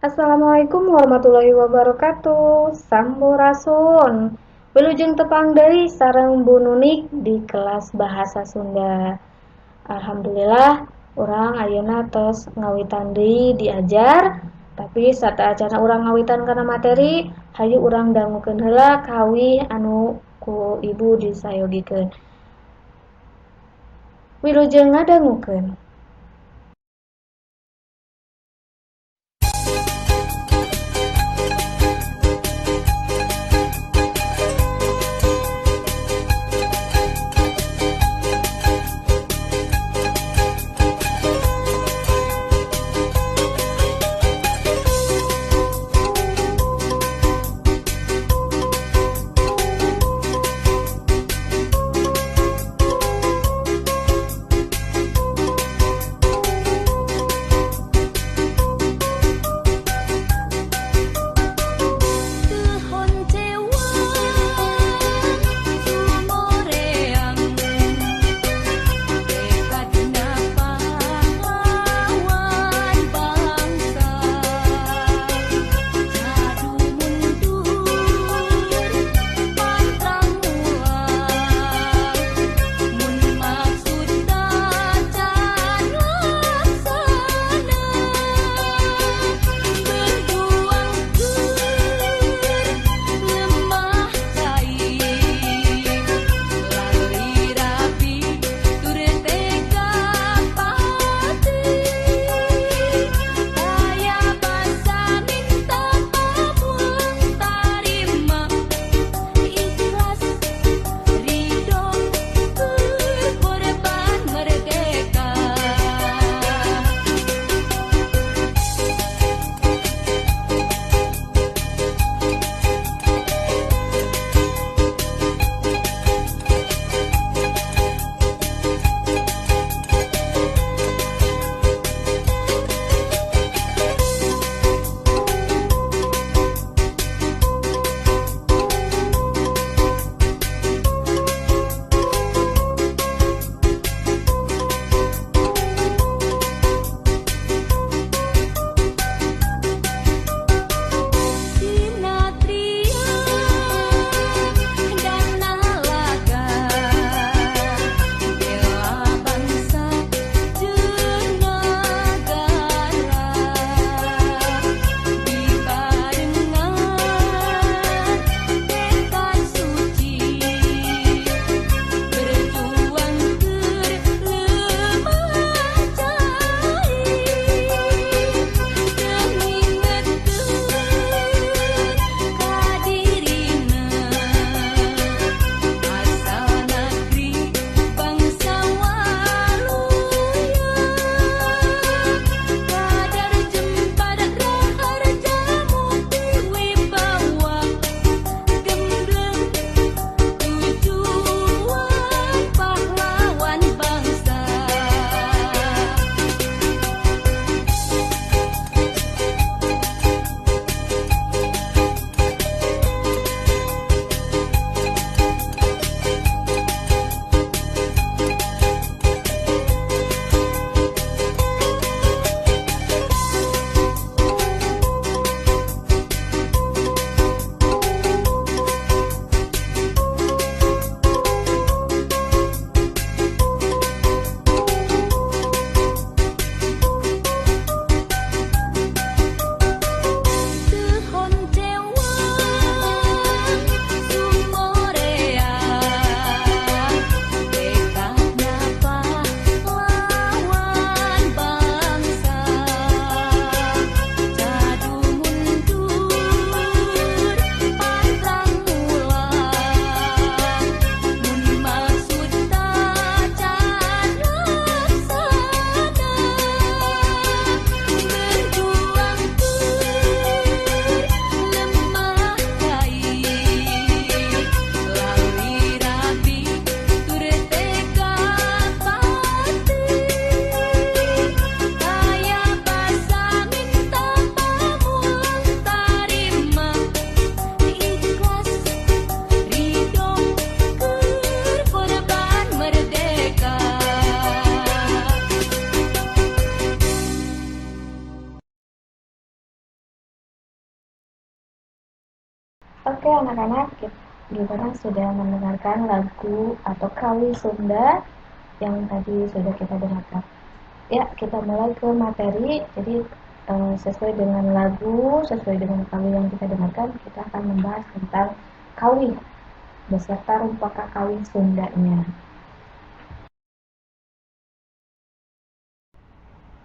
Assalamualaikum warahmatullahi wabarakatuh. Sampurasun. Wilujeng tepang deui sareng Bu Nunik di kelas bahasa Sunda. Alhamdulillah, urang ayeuna tos ngawitan deui diajar, tapi sateuacanna urang ngawitan kana materi, hayu urang dangukeun heula kawih anu ku Ibu disayogikeun. Wilujeng ngadangukeun. Oke anak-anak, gimana sudah mendengarkan lagu atau kawi Sunda yang tadi sudah kita dengarkan? Ya, kita mulai ke materi. Jadi sesuai dengan lagu, sesuai dengan kawi yang kita dengarkan, kita akan membahas tentang kawi beserta rumpaka kawi Sundanya.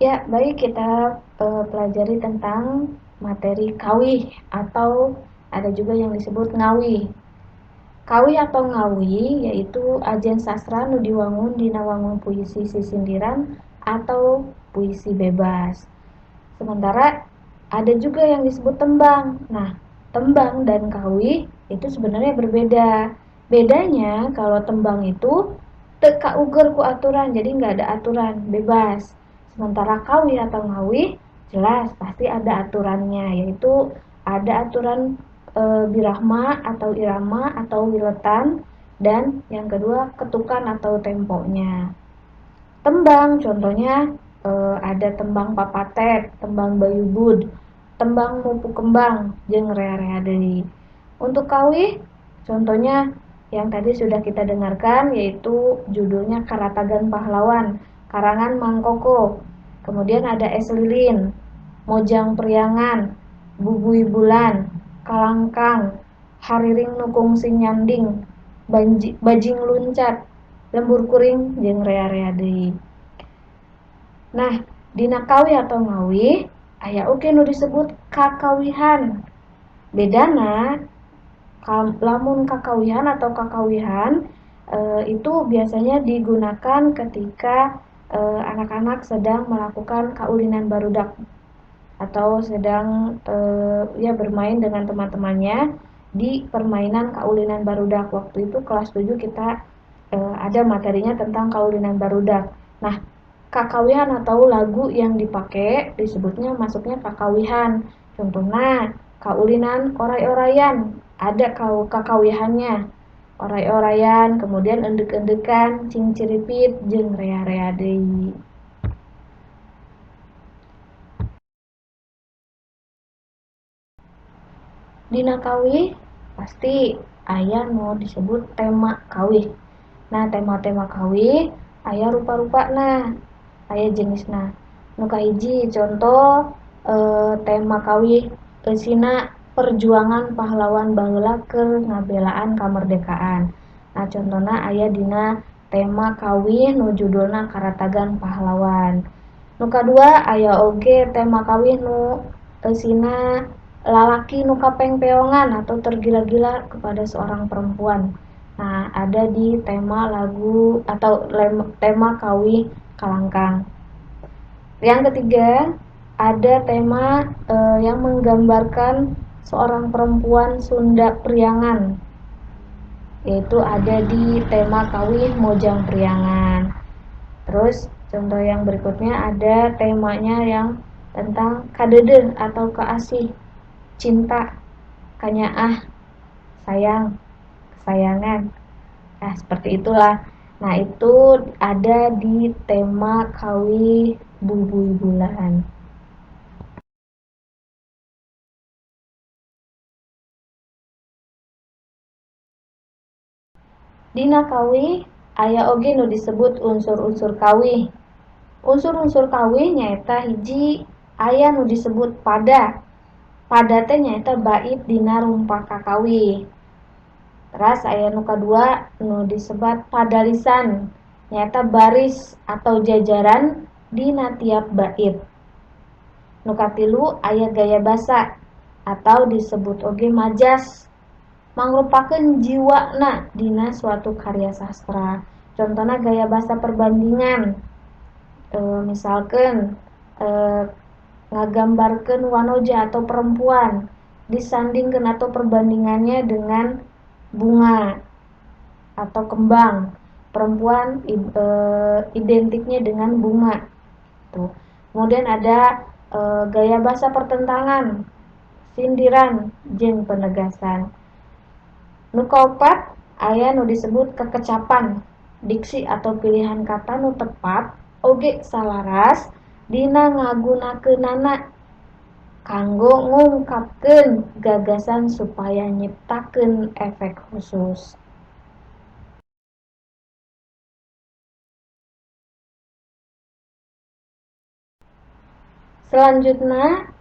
Ya, baik, kita pelajari tentang materi kawi atau ada juga yang disebut ngawi. Kawi atau ngawi yaitu ajen sastra nu diwangun dina wangun puisi sisindiran atau puisi bebas. Sementara ada juga yang disebut tembang. Nah, tembang dan kawi itu sebenarnya berbeda. Bedanya kalau tembang itu teka uger ku aturan, jadi nggak ada aturan, bebas. Sementara kawi atau ngawi jelas pasti ada aturannya, yaitu ada aturan birahma atau irama atau wiletan, dan yang kedua ketukan atau temponya. Tembang contohnya ada tembang papatet, tembang bayubud, tembang mupu kembang, jeung rea-rea deui. Untuk kawi contohnya yang tadi sudah kita dengarkan yaitu judulnya Karatagan Pahlawan, karangan Mang Koko. Kemudian ada Es Lilin, Mojang Priangan, Bubui Bulan, Kalangkang, Hariring Nukung Sinyanding, Bajing Luncat, Lembur Kuring, jeung rea-rea deui. Nah, dina kawi atau ngawi aya oge nu disebut kakawihan. Bedana lamun kakawihan atau kakawihan itu biasanya digunakan ketika anak-anak sedang melakukan kaulinan barudak atau sedang ya bermain dengan teman-temannya di permainan kaulinan barudak. Waktu itu kelas 7 kita ada materinya tentang kaulinan barudak. Nah, kakawihan atau lagu yang dipakai disebutnya masuknya kakawihan. Contohnya kaulinan oray-orayan, ada kakawihannya. Oray-orayan, kemudian endek-endekan, cingciripit, jeung rea-rea deui. Dina kawi pasti aya nu disebut tema kawi. Nah, tema-tema kawi aya rupa-rupana, aya jenisna. Nu kahiji contoh tema kawi eusina perjuangan pahlawan baheula keur ngabelaan kamerdekaan. Nah, contohna aya dina tema kawi nu judulna Karatagan Pahlawan. Nu kadua aya oge tema kawi nu eusina lalaki nu kapengpeongan atau tergila-gila kepada seorang perempuan. Nah, ada di tema lagu atau tema kawi Kalangkang. Yang ketiga, ada tema yang menggambarkan seorang perempuan Sunda Priangan, yaitu ada di tema kawi Mojang Priangan. Terus contoh yang berikutnya ada temanya yang tentang kadeudeung atau kaasih, cinta, kanyaah, sayang, kesayangan. Nah, seperti itulah. Nah, itu ada di tema kawi Bubui Bulan. Dina kawi aya oge nu disebut unsur-unsur kawi. Unsur-unsur kawi nyaeta hiji aya nu disebut pada. Pada teh nyaeta bait dina rumpaka kawi. Teras aya nu kadua nu disebut padalisan, nyaeta baris atau jajaran dina tiap bait. Nu katilu aya gaya basa atau disebut oge majas, mangrupakeun jiwana dina suatu karya sastra. Contohna gaya basa perbandingan. Misalkeun ngagambarkeun wanoja atau perempuan disandingkeun atau perbandingannya dengan bunga atau kembang. Perempuan identiknya dengan bunga. Tuh. Kemudian ada gaya bahasa pertentangan, sindiran, jeung penegasan. Nu kaopat aya nu disebut kekecapan, diksi atau pilihan kata nu tepat oge salaras dina ngagunakeunana. kanggo ngungkapkeun gagasan supaya nyiptakeun efek khusus. Selanjutnya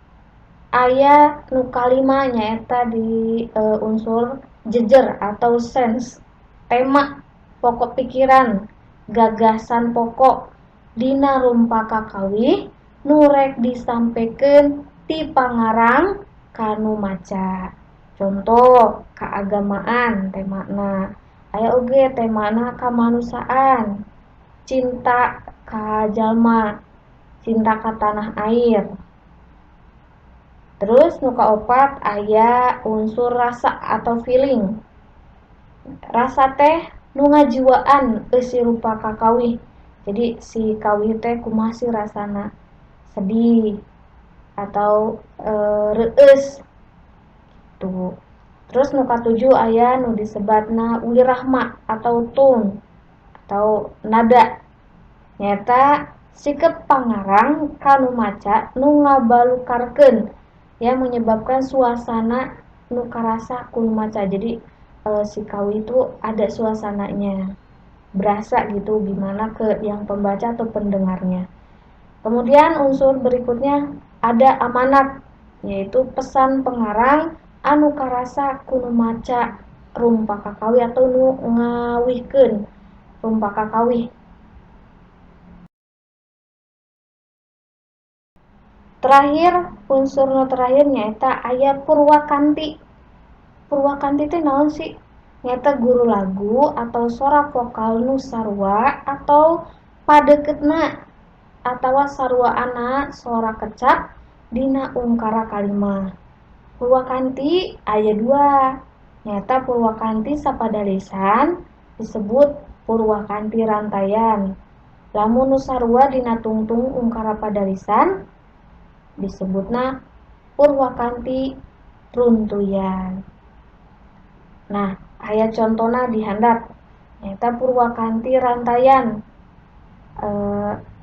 aya nu kalima nyaeta di unsur jejer atau sense, tema, pokok pikiran, gagasan pokok dina rumpa kakawih nu rek disampaikeun ti pangarang kanu maca. Contoh keagamaan temana, aya oge temana kamanusaan, cinta ka jalma, cinta ka tanah air. Terus nu kaopat aya unsur rasa atau feeling. Rasa teh nu ngajiwaan eusi rupa kakawih. Jadi si kawih teh kumaha sih rasana? Sedih atau reueus tuh. Terus nu katujuh aya nu disebatna wirahma atau tone atau nada. Nyata sikeut pangarang kanu maca nu ngabalukarkeun yang menyebabkan suasana nu karasa ku maca. Jadi si kawih itu ada suasananya, berasa gitu gimana ke yang pembaca atau pendengarnya. Kemudian unsur berikutnya ada amanat, yaitu pesan pengarang anu karasa ku nu maca rumpa kakawih atau nu ngawihkeun rumpa kakawih. Terakhir, unsur nu terakhir nyaeta aya purwakanti. Purwakanti teh naon sih? Nyaeta guru lagu atau sorak vokal nu sarua atau padeukeutna atawa sarwaana sorak kecap dina ungkara kalimah. Purwakanti aya dua, nyaeta purwakanti sapada lisan disebut purwakanti rantaian. Lamun nu sarua dina tungtung ungkara pada lisan disebutna purwakanti runtuyan. Nah, aya contona di handap. Nyaeta purwakanti rantaian.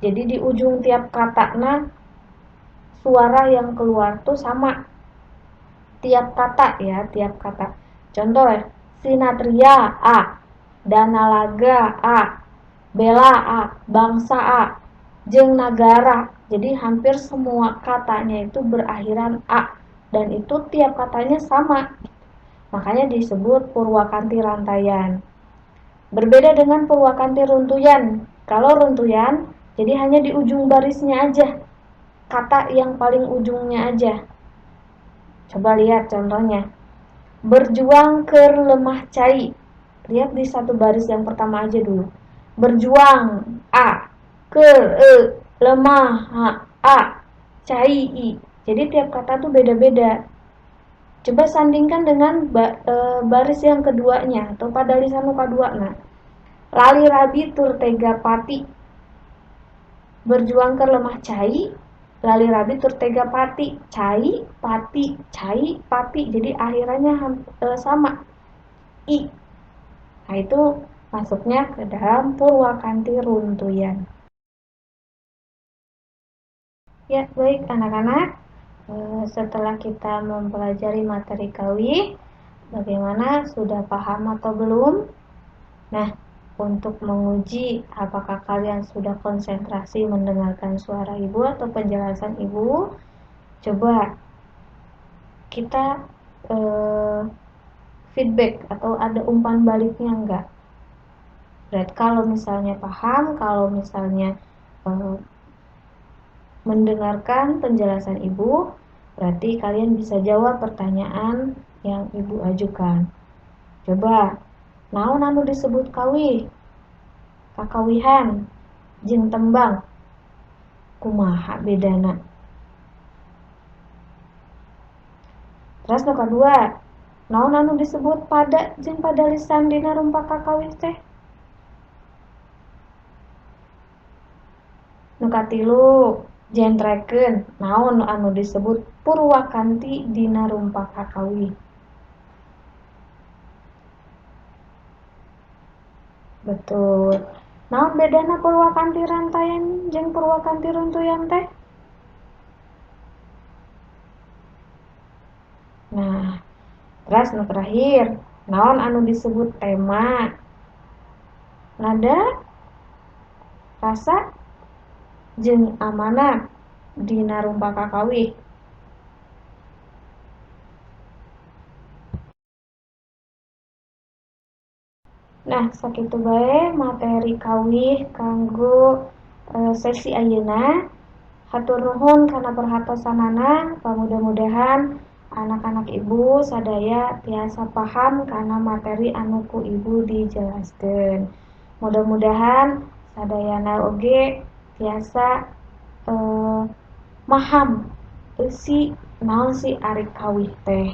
Jadi di ujung tiap katana suara yang keluar tuh sama. Tiap kata ya, tiap kata. Contoh ya, Sinatria A, Danalaga A, Bela A, Bangsa A, jeung Nagara. Jadi hampir semua katanya itu berakhiran A dan itu tiap katanya sama. Makanya disebut purwakanti rantaian. Berbeda dengan purwakanti runtuyan. Kalau runtuyan, jadi hanya di ujung barisnya aja. Kata yang paling ujungnya aja. Coba lihat contohnya. Berjuang ker lemah cai. Lihat di satu baris yang pertama aja dulu. Berjuang A, ker e, lemah A, cai I. Jadi tiap kata tuh beda-beda. Coba sandingkan dengan baris yang keduanya atau pada lisan nu kadua. Nah, lali rabi tur tega pati. Berjuang ke lemah cai, lali rabi tur tega pati. Cai, pati, cai, pati. Jadi akhirannya sama. I. Nah, itu masuknya ke dalam purwakanti runtuyan. Ya, baik anak-anak. Setelah kita mempelajari materi kawih, bagaimana, sudah paham atau belum? Nah, untuk menguji apakah kalian sudah konsentrasi mendengarkan suara ibu atau penjelasan ibu, coba kita feedback atau ada umpan baliknya enggak? Berarti kalau misalnya paham, kalau misalnya mendengarkan penjelasan ibu, berarti kalian bisa jawab pertanyaan yang ibu ajukan. Coba, naon anu disebut kawih? Kakawihan jeung tembang. Kumaha bedana? Terus nu kadua, naon anu disebut pada jeung pada lisan dina rumpa kakawih teh? Nu katilu, jentrekeun, naon anu disebut purwakanti dina rumpa kakawih? Betul. Naon bedana purwakanti rantaian jeung purwakanti runtuyan teh? Teras nu terakhir, naon anu disebut tema? Nada, rasa, jeung amanat dina rupa kakawih. Nah, sakitu bae materi kawih kanggo sesi ayeuna. Hatur nuhun kana perhatosanana, pamudah-mudahan anak-anak ibu sadaya tiasa paham kana materi anu ku ibu dijelaskeun. Mudah-mudahan sadayana oge tiasa maham eusi naon sih ari kawih teh.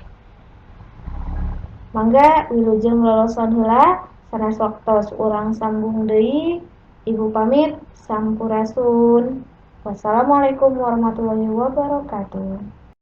Mangga wilujeng lolosan heula sanes waktos urang sambung deui. Ibu pamit, sampurasun. Wassalamualaikum warahmatullahi wabarakatuh.